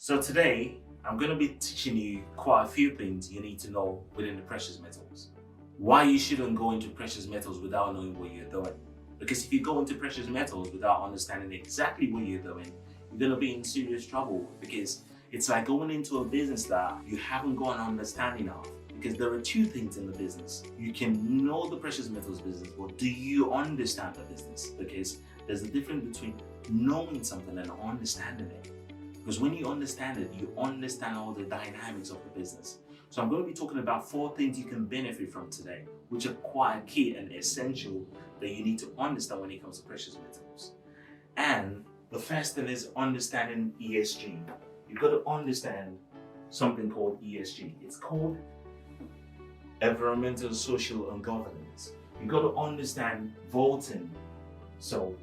So today, I'm going to be teaching you quite a few things you need to know within the precious metals. Why you shouldn't go into precious metals without knowing what you're doing. Because if you go into precious metals without understanding exactly what you're doing, you're going to be in serious trouble, because it's like going into a business that you haven't got an understanding of. Because there are two things in the business. You can know the precious metals business, but do you understand the business? Because there's a difference between knowing something and understanding it. Because when you understand it, you understand all the dynamics of the business. So I'm going to be talking about 4 things you can benefit from today, which are quite key and essential that you need to understand when it comes to precious metals. And the first thing is understanding ESG. You've got to understand something called ESG. It's called environmental, social, and governance. You've got to understand voting. So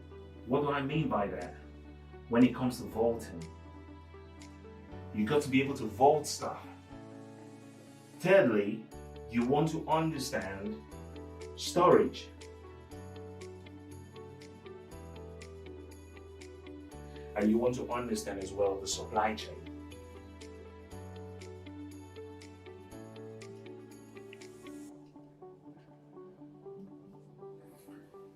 what do I mean by that? When it comes to voting, you got to be able to vote stuff. Thirdly, you want to understand storage. And you want to understand as well the supply chain.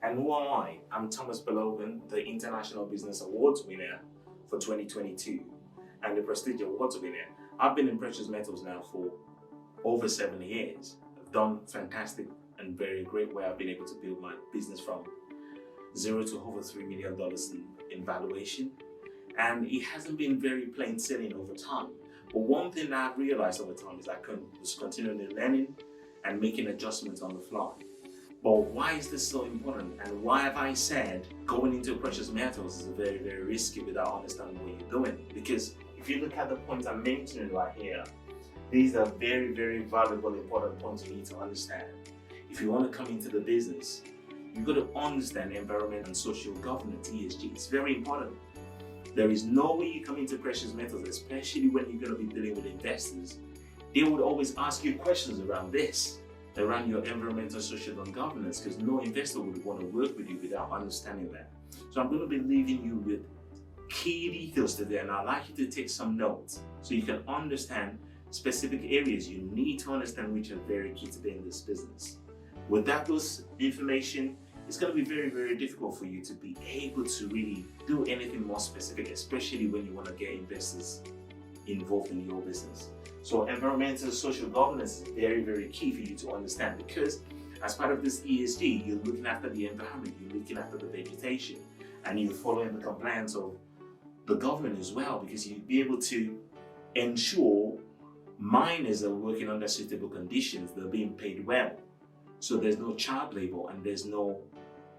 And who am I? I'm Thomas Belogan, the International Business Awards winner for 2022 and the Prestige Awards winner. I've been in precious metals now for over 7 years. I've done fantastic and very great way. I've been able to build my business from 0 to over $3 million in valuation. And it hasn't been very plain sailing over time. But one thing that I've realized over time is I was continually learning and making adjustments on the fly. But why is this so important? And why have I said going into precious metals is very, very risky without understanding what you're doing? Because if you look at the points I'm mentioning right here, these are very, very valuable, important points you need to understand. If you want to come into the business, you've got to understand environment and social governance, ESG. It's very important. There is no way you come into precious metals, especially when you're going to be dealing with investors. They would always ask you questions around this, around your environmental, social, and governance, because no investor would want to work with you without understanding that. So I'm going to be leaving you with key details today, and I'd like you to take some notes so you can understand specific areas you need to understand, which are very key to be in this business. Without those information, it's going to be very, very difficult for you to be able to really do anything more specific, especially when you want to get investors involved in your business. So environmental social governance is very, very key for you to understand, because as part of this ESG, you're looking after the environment, you're looking after the vegetation, and you're following the compliance of the government as well, because you'll be able to ensure miners are working under suitable conditions, they're being paid well. So there's no child labor and there's no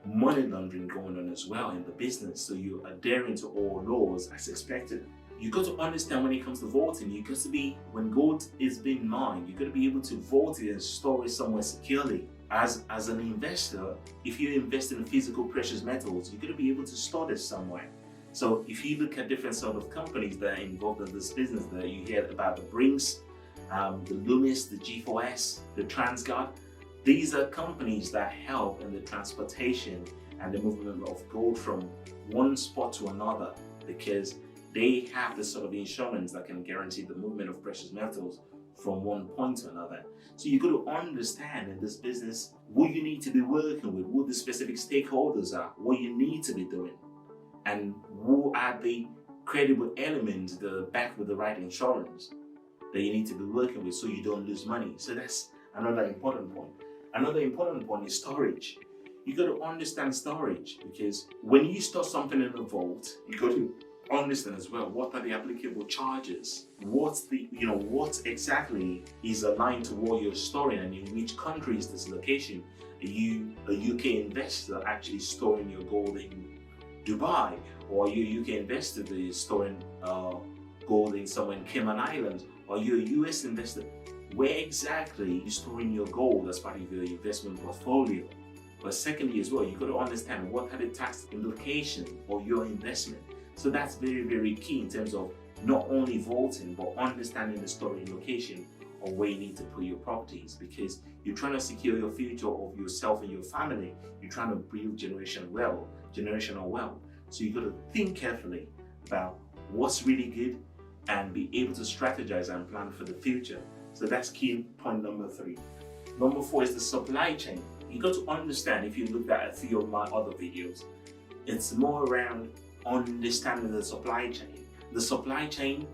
money laundering going on as well in the business. So you're adhering to all laws as expected. You got to understand when it comes to voting, you got to be, when gold is being mined, you got to be able to vote it and store it somewhere securely. As an investor, if you invest in physical precious metals, you're going to be able to store this somewhere. So if you look at different sort of companies that are involved in this business, that you hear about the Brinks, the Loomis, the G4S, the TransGuard, these are companies that help in the transportation and the movement of gold from one spot to another, because they have the sort of insurance that can guarantee the movement of precious metals from one point to another. So you've got to understand in this business what you need to be working with, what the specific stakeholders are, what you need to be doing, and who are the credible elements that are backed with the right insurance that you need to be working with so you don't lose money. So that's another important point. Another important point is storage. You got to understand storage, because when you store something in a vault, you got to understand as well what are the applicable charges, what exactly is aligned to what you're storing, and in which country is this location. Are you a UK investor actually storing your gold in Dubai, or are you a UK investor that is storing gold in somewhere in Cayman Islands, or are you a US investor? Where exactly are you storing your gold as part of your investment portfolio? But secondly as well, you've got to understand what are the tax implications of your investment. So that's very, very key in terms of not only voting, but understanding the storage location of where you need to put your properties, because you're trying to secure your future of yourself and your family. You're trying to build generational wealth. So you've got to think carefully about what's really good and be able to strategize and plan for the future. So that's key point number 3. Number 4 is the supply chain. You got to understand, if you looked at a few of my other videos, it's more around understanding the supply chain. The supply chain,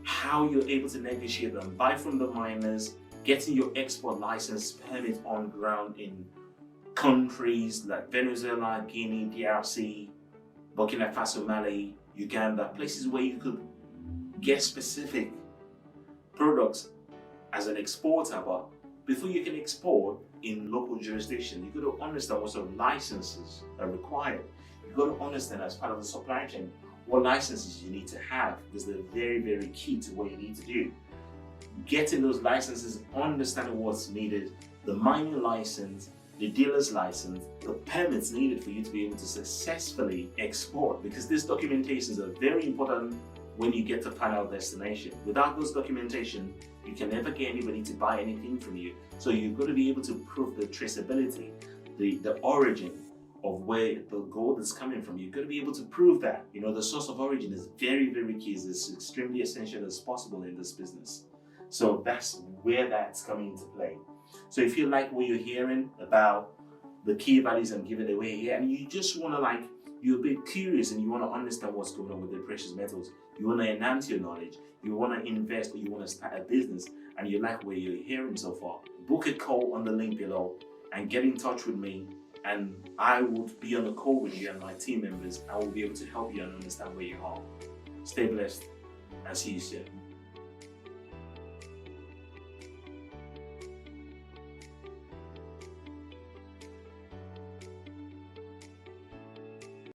how you're able to negotiate and buy from the miners, getting your export license permit on ground in countries like Venezuela, Guinea, DRC, Burkina Faso, Mali, Uganda, places where you could get specific products as an exporter, but before you can export in local jurisdiction, you've got to understand what sort of licenses are required. You've got to understand, as part of the supply chain, what licenses you need to have, because they're very, very key to what you need to do. Getting those licenses, understanding what's needed, the mining license, the dealer's license, the permits needed for you to be able to successfully export, because these documentations are very important when you get to final destination. Without those documentation, you can never get anybody to buy anything from you. So you've got to be able to prove the traceability, the origin of where the gold is coming from. You've got to be able to prove that. You know, the source of origin is very, very key. It's extremely essential as possible in this business. So that's where that's coming into play. So if you like what you're hearing about the key values I'm giving away here, and you just want to you're a bit curious and you want to understand what's going on with the precious metals, you want to enhance your knowledge, you want to invest, or you want to start a business, and you like what you're hearing so far, book a call on the link below and get in touch with me, and I would be on a call with you and my team members. I will be able to help you and understand where you are. Stay blessed and see you soon.